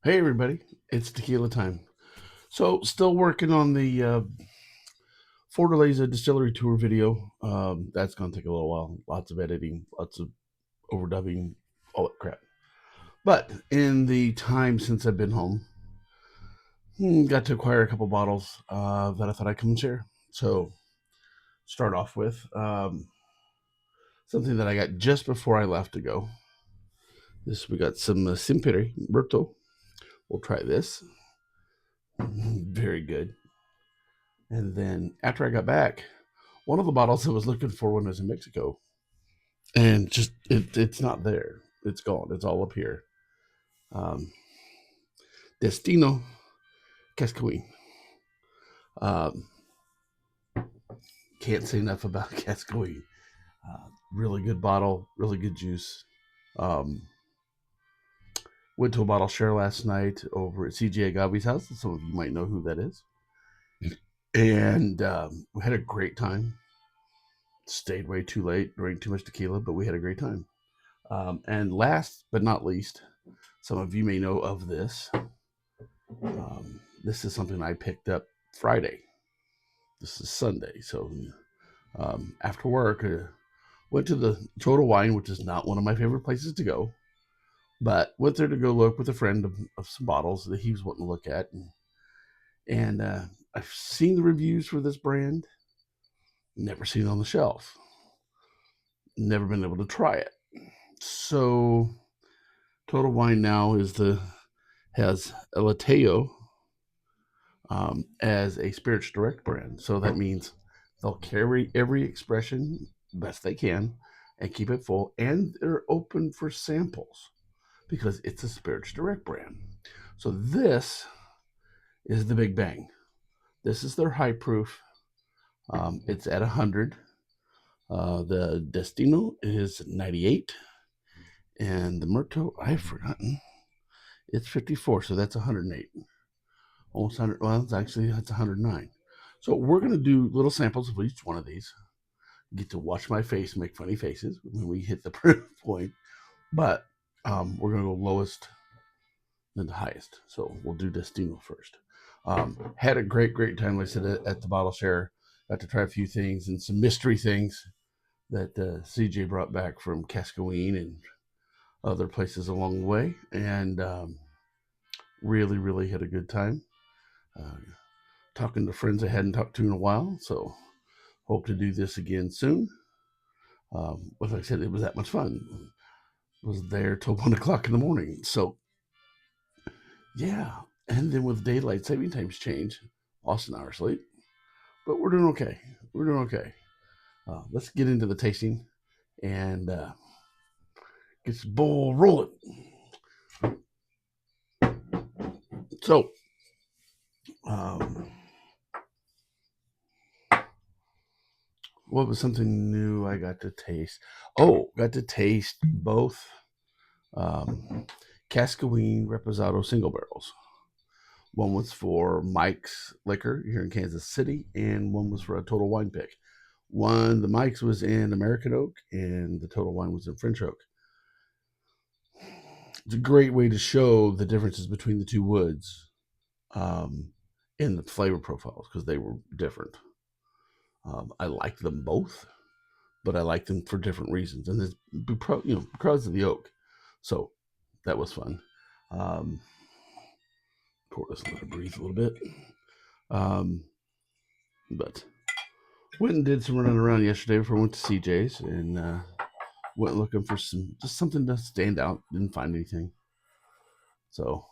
Hey everybody, it's tequila time. So, still working on the Fortaleza Distillery Tour video. That's going to take a little while. Lots of editing, lots of overdubbing, all that crap. But in the time since I've been home, got to acquire a couple bottles that I thought I'd come and share. So, start off with something that I got just before I left to go. We got some Siempre, Muerto. We'll try this. Very good. And then after I got back, one of the bottles I was looking for when I was in Mexico, and it's not there. It's gone. It's all up here. Um, Destino, Cascahuín. Um, can't say enough about Cascahuín. Really good bottle, really good juice. Um, went to a bottle share last night over at CJ Agave's house. Some of you might know who that is. And we had a great time. Stayed way too late, drank too much tequila, but we had a great time. And last but not least, some of you may know of this. This is something I picked up Friday. This is Sunday. So after work, went to the Total Wine, which is not one of my favorite places to go, but went there to go look with a friend of some bottles that he was wanting to look at. And I've seen the reviews for this brand, never seen it on the shelf, never been able to try it. So Total Wine now has El Ateo as a Spirits Direct brand. So that means they'll carry every expression best they can and keep it full, and they're open for samples because it's a Spirits Direct brand. So this is the big bang. This is their high proof. It's at 100. The Destino is 98, and the Muerto, I've forgotten, it's 54. So that's 108. Almost 100. Well, that's 109. So we're going to do little samples of each one of these. Get to watch my face make funny faces when we hit the proof point. But we're going to go lowest then the highest. So we'll do Destino first. Had a great time. Like I said at the bottle share. Got to try a few things and some mystery things that CJ brought back from Cascahuín and other places along the way. And really had a good time. Uh, Talking to friends I hadn't talked to in a while. So hope to do this again soon. Like I said, it was that much fun. Was there till 1 o'clock in the morning. So yeah, and then with daylight saving times change, lost an hour sleep, but we're doing okay. We're doing okay. Let's get into the tasting and get this ball rolling. So, um, what was something new I got to taste? Oh, got to taste both Cascahuín Reposado single barrels. One was for Mike's Liquor here in Kansas City, and one was for a Total Wine Pick. The Mike's was in American Oak, and the Total Wine was in French Oak. It's a great way to show the differences between the two woods um, in the flavor profiles because they were different. I like them both, but I like them for different reasons, and it's because of the oak. So that was fun. Um, Pour this and let it breathe a little bit. But went and did some running around yesterday before I went to CJ's and went looking for just something to stand out. Didn't find anything, so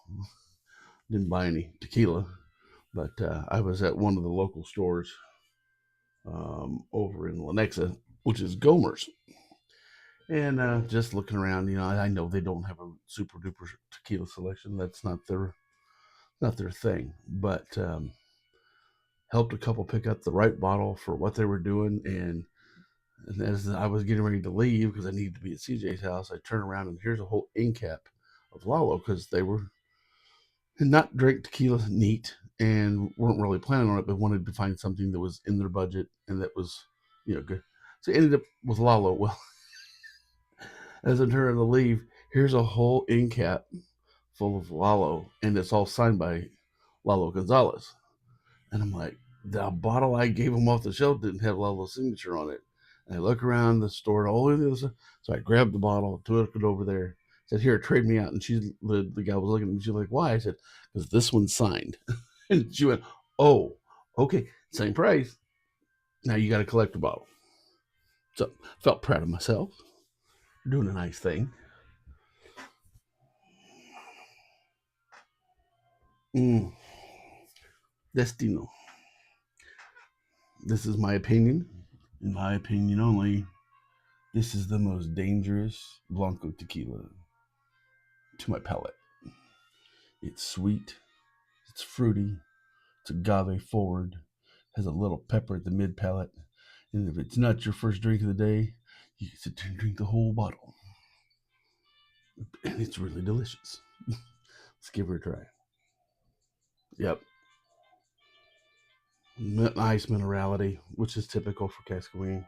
didn't buy any tequila. But I was at one of the local stores over in Lenexa, which is Gomer's, and just looking around. I know they don't have a super duper tequila selection. That's not their thing, but helped a couple pick up the right bottle for what they were doing. And as I was getting ready to leave because I needed to be at CJ's house, I turned around and here's a whole end cap of Lalo because they were not drank tequila neat and weren't really planning on it, but wanted to find something that was in their budget and that was, good. So I ended up with Lalo. Well, as I'm turning to leave, here's a whole end cap full of Lalo, and it's all signed by Lalo Gonzalez. And I'm like, the bottle I gave him off the shelf didn't have Lalo's signature on it. And I look around the store, all of this. So I grabbed the bottle, took it over there, said, "Here, trade me out." And the guy was looking at me. She's like, "Why?" I said, "Because this one's signed." And she went, "Oh, okay, same price. Now you got to collect the bottle." So felt proud of myself, doing a nice thing. Mm, Destino. This is my opinion. In my opinion only, this is the most dangerous Blanco tequila to my palate. It's sweet, it's fruity, it's agave forward, has a little pepper at the mid palate. And if it's not your first drink of the day, you can sit there and drink the whole bottle. And it's really delicious. Let's give her a try. Yep. Nice minerality, which is typical for Cascahuín.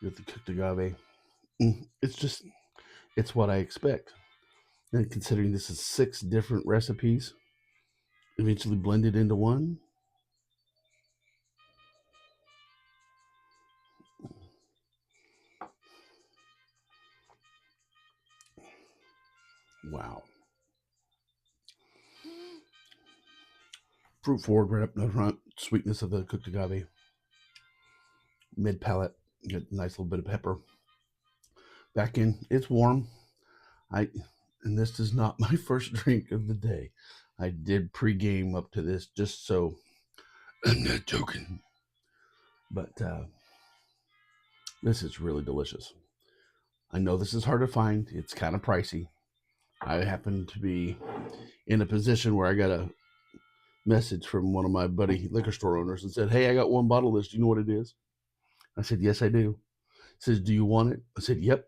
With the cooked agave. It's just, it's what I expect. And considering this is 6 different recipes, eventually blended into one. Wow. Fruit forward right up in the front, sweetness of the cooked agave, mid palate, get a nice little bit of pepper. Back in, it's warm. I and this is not my first drink of the day. I did pregame up to this just so I'm not joking. But this is really delicious. I know this is hard to find. It's kind of pricey. I happen to be in a position where I got a message from one of my buddy liquor store owners and said, "Hey, I got one bottle of this. Do you know what it is?" I said, "Yes, I do." He says, "Do you want it?" I said, "Yep."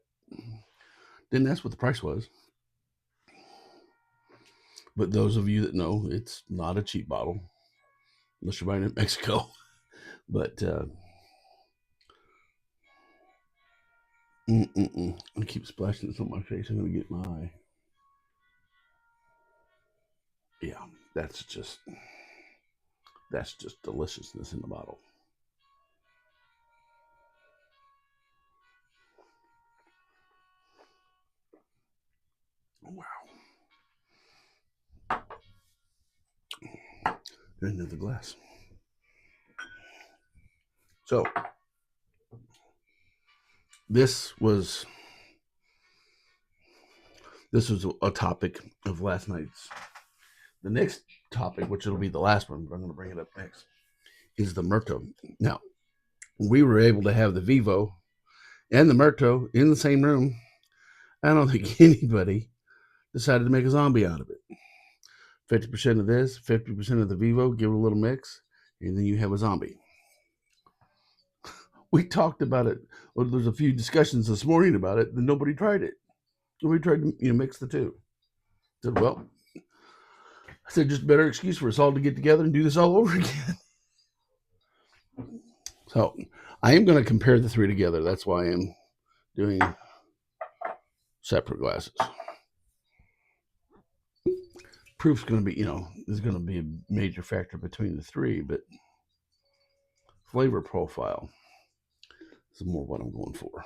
Didn't ask what the price was. But those of you that know, it's not a cheap bottle unless you're buying it in Mexico. But I keep splashing this on my face. I'm going to get my eye. Yeah, that's just deliciousness in the bottle. Wow. Another glass. So this was a topic of last night's. The next topic, which will be the last one, but I'm going to bring it up next, is the Muerto. Now, we were able to have the Vivo and the Muerto in the same room. I don't think anybody decided to make a zombie out of it. 50% of this, 50% of the Vivo, give it a little mix, and then you have a zombie. We talked about it. Well, there's a few discussions this morning about it, and nobody tried it. Nobody tried to mix the two. I said, well, I said, just a better excuse for us all to get together and do this all over again. So I am going to compare the three together. That's why I am doing separate glasses. Proof's going to be, is going to be a major factor between the three, but flavor profile is more what I'm going for.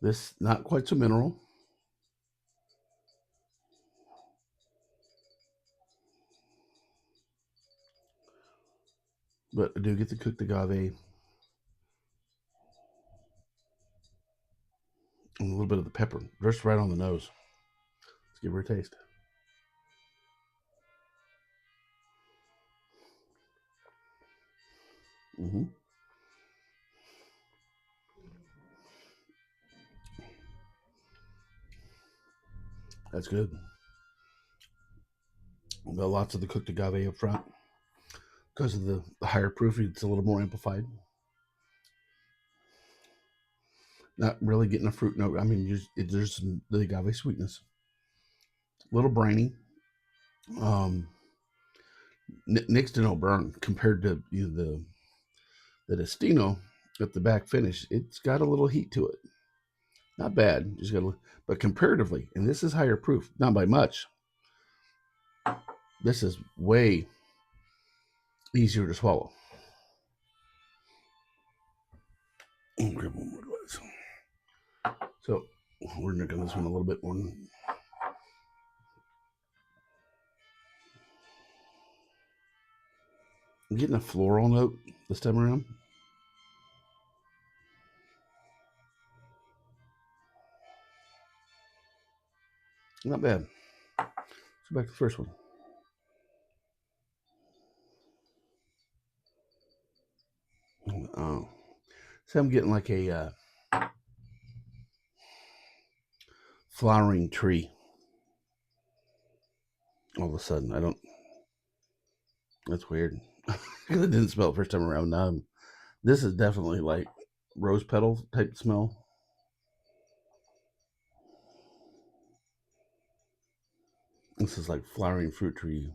This, not quite so mineral, but I do get the cooked agave and a little bit of the pepper, just right on the nose. Let's give her a taste. Mm-hmm. That's good. Got lots of the cooked agave up front because of the higher proof. It's a little more amplified. Not really getting a fruit note. I mean, there's the agave sweetness, a little briny. Um, next to no burn compared to the Destino at the back finish. It's got a little heat to it. Not bad. Just got a, but comparatively, and this is higher proof, not by much. This is way easier to swallow. Grab one more glass. So we're drinking this one a little bit more. I'm getting a floral note this time around. Not bad. Let's go back to the first one. Oh, so I'm getting like a flowering tree. All of a sudden, I don't. That's weird. Because I didn't smell it first time around. This is definitely like rose petal type smell. This is like flowering fruit tree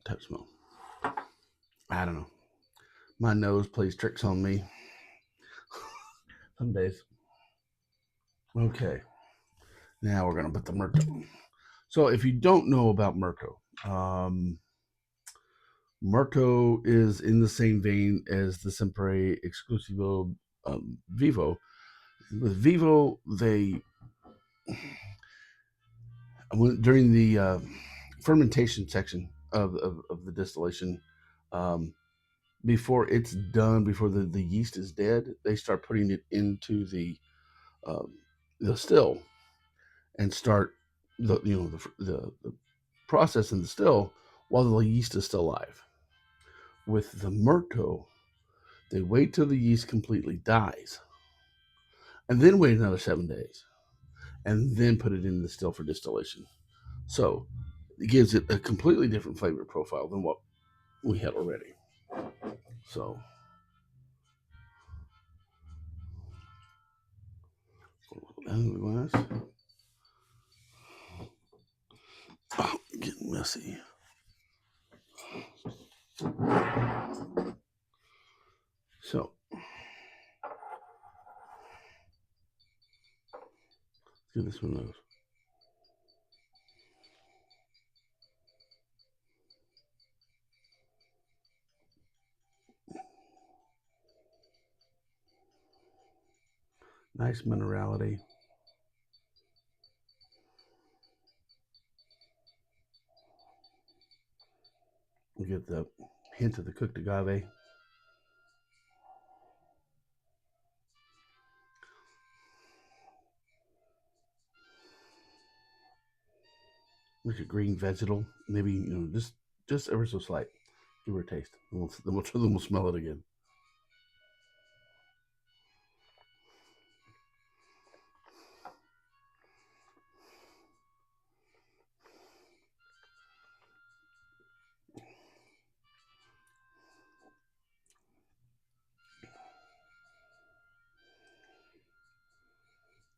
type smell. I don't know. My nose plays tricks on me some days. Okay, now we're gonna put the Muerto. So if you don't know about Muerto, Muerto is in the same vein as the Siempre Exclusivo Vivo. With Vivo, they during the fermentation section of the distillation, um, before it's done, before the yeast is dead, they start putting it into um, the still and start the process in the still while the yeast is still alive. With the Muerto, they wait till the yeast completely dies, and then wait another 7 days, and then put it in the still for distillation. So it gives it a completely different flavor profile than what we had already. So glass. Oh, getting messy. So let's give this one a nice minerality. We get the hint of the cooked agave. Like a green vegetal, maybe just ever so slight. Give her a taste. Then we'll smell it again.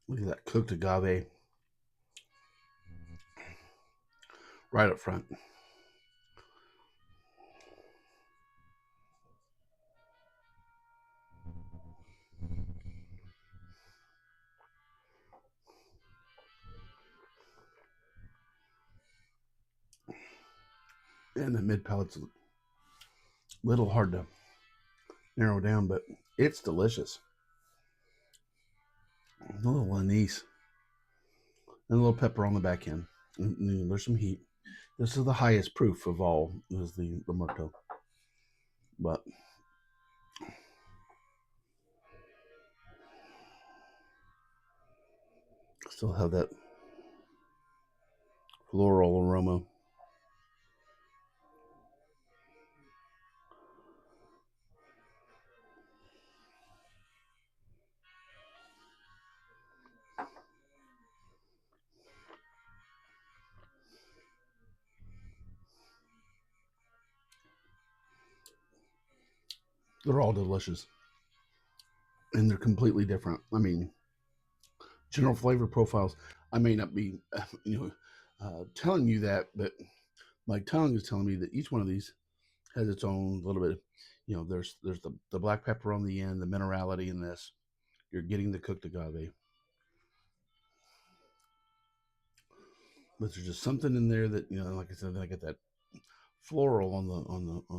Look at that cooked agave right up front. And the mid palate's a little hard to narrow down, but it's delicious. A little anise and a little pepper on the back end. And there's some heat. This is the highest proof of all. Is the Muerto, but still have that floral aroma. They're all delicious. and they're completely different. I mean, general flavor profiles. I may not be, telling you that, but my tongue is telling me that each one of these has its own little bit. There's the black pepper on the end, the minerality in this. You're getting the cooked agave, but there's just something in there that like I said, I get that floral on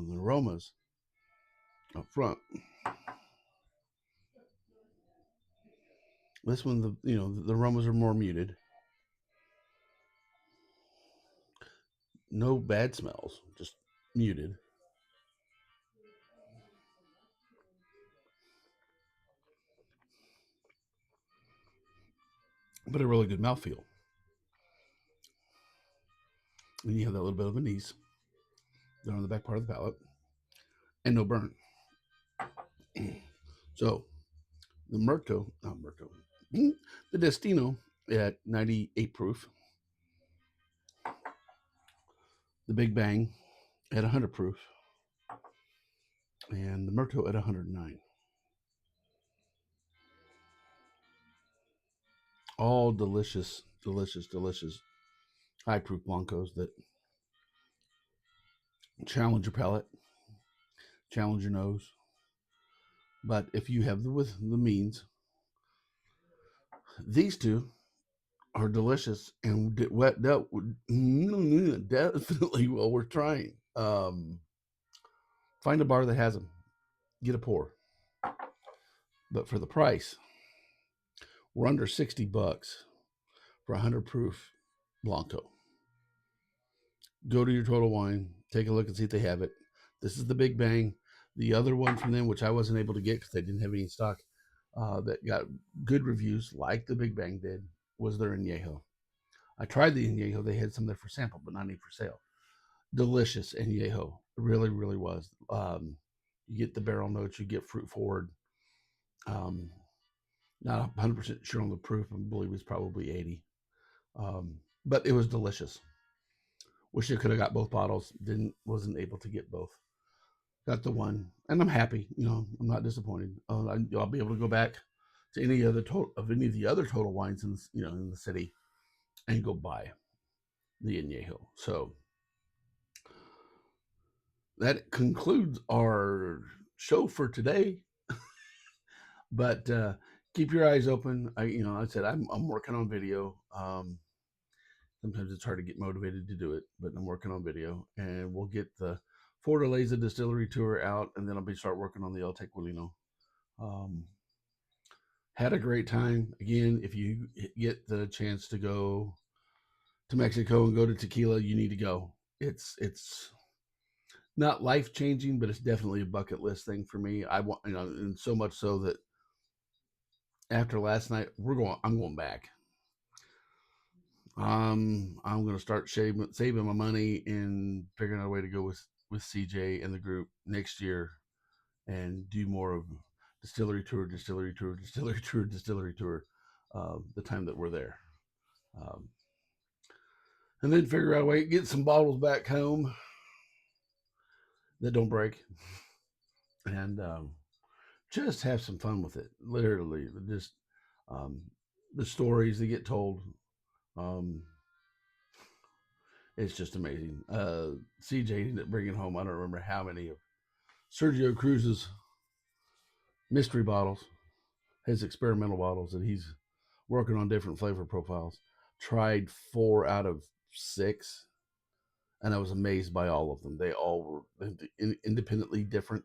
the aromas up front. This one, the aromas are more muted. No bad smells, just muted. But a really good mouthfeel. And you have that little bit of anise there on the back part of the palate, and no burn. So the Muerto, not Muerto, the Destino at 98 proof, the Big Bang at 100 proof, and the Muerto at 109. All delicious, delicious, delicious high proof Blancos that challenge your palate, challenge your nose. But if you have the means, these two are delicious and definitely well worth trying. Find a bar that has them, get a pour. But for the price, we're under $60 for 100 proof Blanco. Go to your Total Wine, take a look and see if they have it. This is the Big Bang. The other one from them, which I wasn't able to get because they didn't have any in stock, that got good reviews, like the Big Bang did, was their Añejo. I tried the Añejo. They had some there for sample, but not any for sale. Delicious Añejo. Really, really was. You get the barrel notes. You get fruit forward. Not 100% sure on the proof. I believe it's probably 80. But it was delicious. Wish I could have got both bottles. Wasn't able to get both. Got the one, and I'm happy. I'm not disappointed. I'll be able to go back to any of the other Total Wines in the city and go buy the Añejo. So that concludes our show for today. But keep your eyes open. I said I'm working on video. Sometimes it's hard to get motivated to do it, but I'm working on video, and we'll get the Fortaleza Distillery tour out, and then I'll start working on the El Tequilino. Had a great time. Again, if you get the chance to go to Mexico and go to Tequila, you need to go. It's not life changing, but it's definitely a bucket list thing for me. I want, and so much so that after last night, I'm going back. I'm going to start saving my money and figuring out a way to go with CJ and the group next year and do more of distillery tour, distillery tour, distillery tour, distillery tour. The time that we're there, and then figure out a way to get some bottles back home that don't break, and just have some fun with it. Literally, just um, the stories that get told. Um, it's just amazing. CJ ended up bringing home, I don't remember how many of Sergio Cruz's mystery bottles, his experimental bottles that he's working on different flavor profiles. Tried 4 out of 6, and I was amazed by all of them. They all were independently different,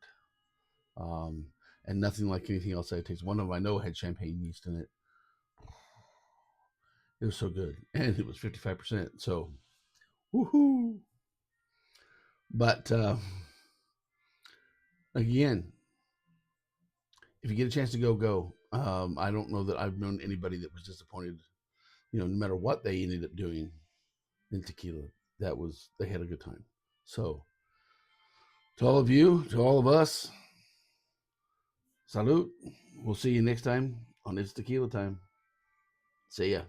um, and nothing like anything else I tasted. One of them I know had champagne yeast in it. It was so good, and it was 55%. So, woohoo! But again, if you get a chance to go. I don't know that I've known anybody that was disappointed. No matter what they ended up doing in tequila, they had a good time. So, to all of you, to all of us, salute. We'll see you next time on It's Tequila Time. See ya.